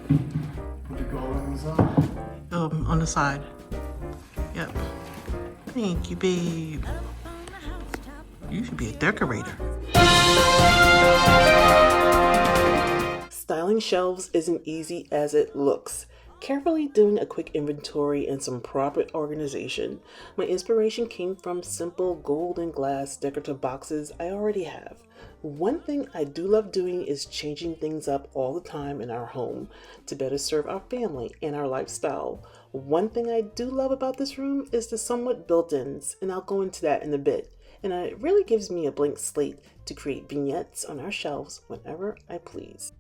Put the gold on the side. On the side. Yep. Thank you, babe. You should be a decorator. Styling shelves isn't easy as it looks. Carefully doing a quick inventory and some proper organization, my inspiration came from simple gold and glass decorative boxes I already have. One thing I do love doing is changing things up all the time in our home to better serve our family and our lifestyle. One thing I do love about this room is the somewhat built-ins, and I'll go into that in a bit. And it really gives me a blank slate to create vignettes on our shelves whenever I please.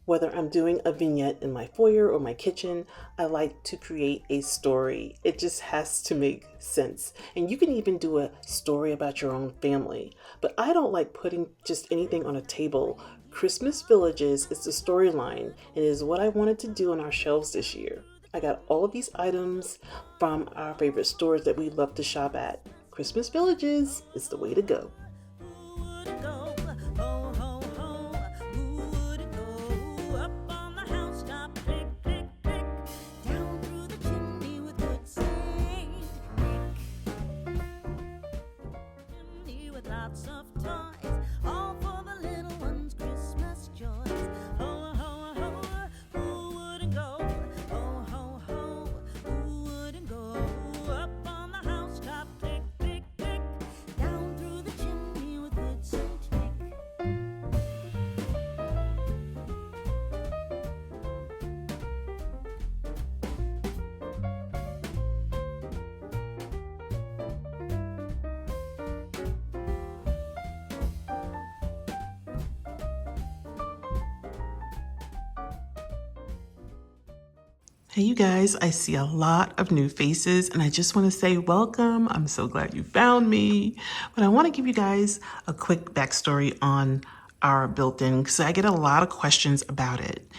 Whether I'm doing a vignette in my foyer or my kitchen, I like to create a story. It just has to make sense. And you can even do a story about your own family. But I don't like putting just anything on a table. Christmas Villages is the storyline and is what I wanted to do on our shelves this year. I got all of these items from our favorite stores that we love to shop at. Christmas Villages is the way to go. Lots of toys, all for the little ones' Christmas joys. Ho, ho, ho, who wouldn't go? Ho, ho, ho, who wouldn't go? Up on the housetop, click, click, click, down through the chimney with wits and trick. Hey, you guys, I see a lot of new faces and I just want to say welcome. I'm so glad you found me. But I want to give you guys a quick backstory on our built-in because I get a lot of questions about it.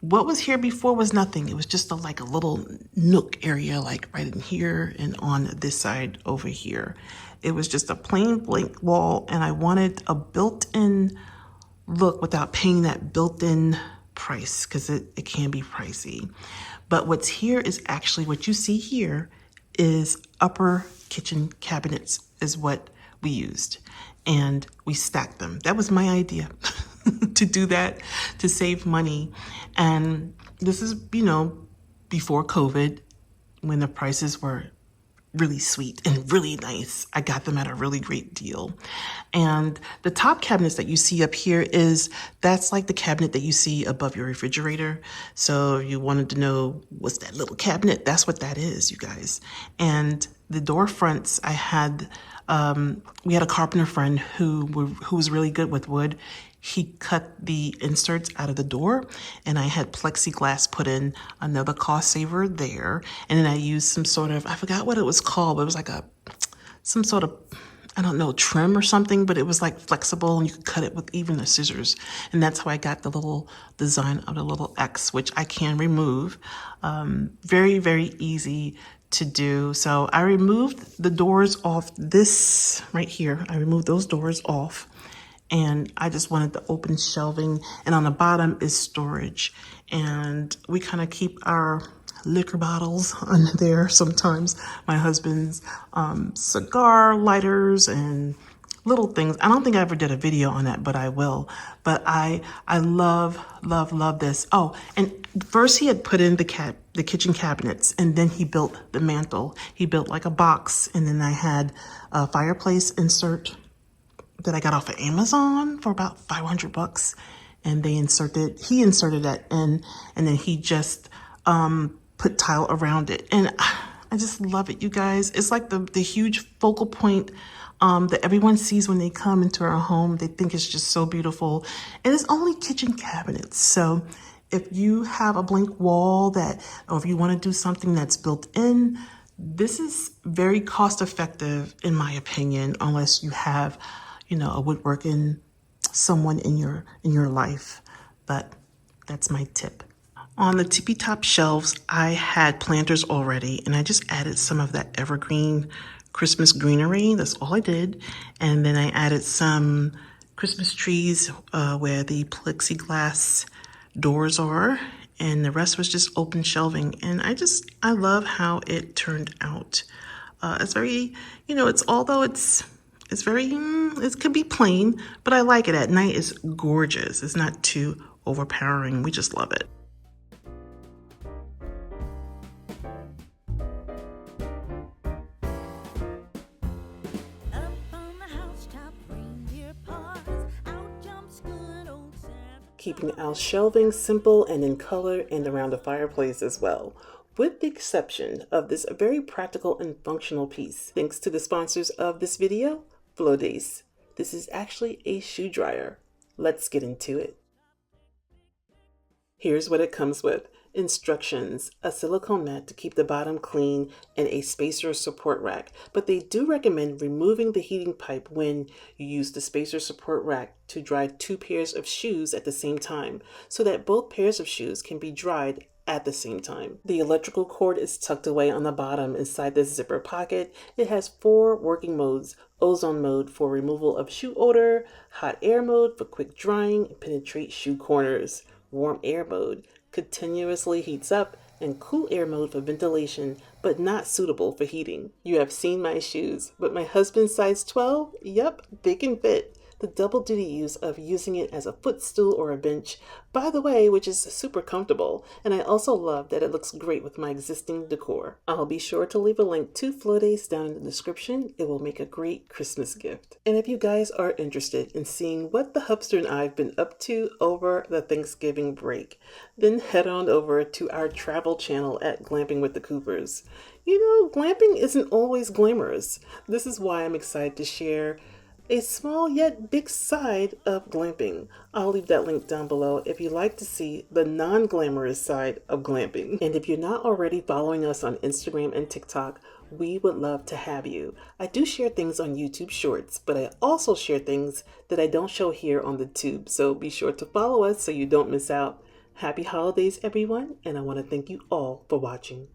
What was here before was nothing. It was just like a little nook area, like right in here and on this side over here. It was just a plain blank wall and I wanted a built-in look without paying that built-in price because it can be pricey. But what's here is actually what you see here is upper kitchen cabinets is what we used. And we stacked them. That was my idea to do that, to save money. And this is, before COVID, when the prices were really sweet and really nice. I got them at a really great deal. And the top cabinets that you see up here that's like the cabinet that you see above your refrigerator. So if you wanted to know what's that little cabinet, that's what that is, you guys. And the door fronts, we had a carpenter friend who was really good with wood. He cut the inserts out of the door and I had plexiglass put in, another cost saver there. And then I used some sort of, I forgot what it was called, but it was like some sort of, I don't know, trim or something, but it was like flexible and you could cut it with even the scissors. And that's how I got the little design of the little X, which I can remove. Very, very easy to do. So I removed the doors off this right here. I removed those doors off. And I just wanted the open shelving, and on the bottom is storage. And we kind of keep our liquor bottles under there sometimes. My husband's cigar lighters and little things. I don't think I ever did a video on that, but I will. But I love, love, love this. Oh, and first he had put in the kitchen cabinets, and then he built the mantle. He built like a box, and then I had a fireplace insert that I got off of Amazon for about $500, and he inserted that in, and then he just put tile around it, and I just love it, you guys. It's like the huge focal point that everyone sees when they come into our home. They think it's just so beautiful, and it's only kitchen cabinets. So if you have a blank wall or if you want to do something that's built in, this is very cost effective in my opinion, unless you have a woodworking someone in your life. But that's my tip. On the tippy top shelves, I had planters already, and I just added some of that evergreen Christmas greenery. That's all I did. And then I added some Christmas trees where the plexiglass doors are, and the rest was just open shelving. And I love how it turned out. It's very, although it's very, it could be plain, but I like it. At night it's gorgeous. It's not too overpowering. We just love it. Up on the housetop, reindeer paws, out jumps good old Santa. Keeping our shelving simple and in color and around the fireplace as well, with the exception of this very practical and functional piece. Thanks to the sponsors of this video, Flowdays. This is actually a shoe dryer. Let's get into it. Here's what it comes with. Instructions, a silicone mat to keep the bottom clean, and a spacer support rack. But they do recommend removing the heating pipe when you use the spacer support rack to dry 2 pairs of shoes at the same time, so that both pairs of shoes can be dried at the same time. The electrical cord is tucked away on the bottom inside this zipper pocket. It has 4 working modes: ozone mode for removal of shoe odor, hot air mode for quick drying and penetrate shoe corners, warm air mode continuously heats up, and cool air mode for ventilation, but not suitable for heating. You have seen my shoes, but my husband's size 12, yep, they can fit. The double duty use of using it as a footstool or a bench, by the way, which is super comfortable, and I also love that it looks great with my existing decor. I'll be sure to leave a link to Flowdays down in the description. It will make a great Christmas gift. And if you guys are interested in seeing what the hubster and I have been up to over the Thanksgiving break, then head on over to our travel channel at Glamping with the Coopers. Glamping isn't always glamorous. This is why I'm excited to share a small yet big side of glamping. I'll leave that link down below if you'd like to see the non-glamorous side of glamping. And if you're not already following us on Instagram and TikTok, we would love to have you. I do share things on YouTube Shorts, but I also share things that I don't show here on the tube, so be sure to follow us so you don't miss out. Happy holidays, everyone, and I want to thank you all for watching.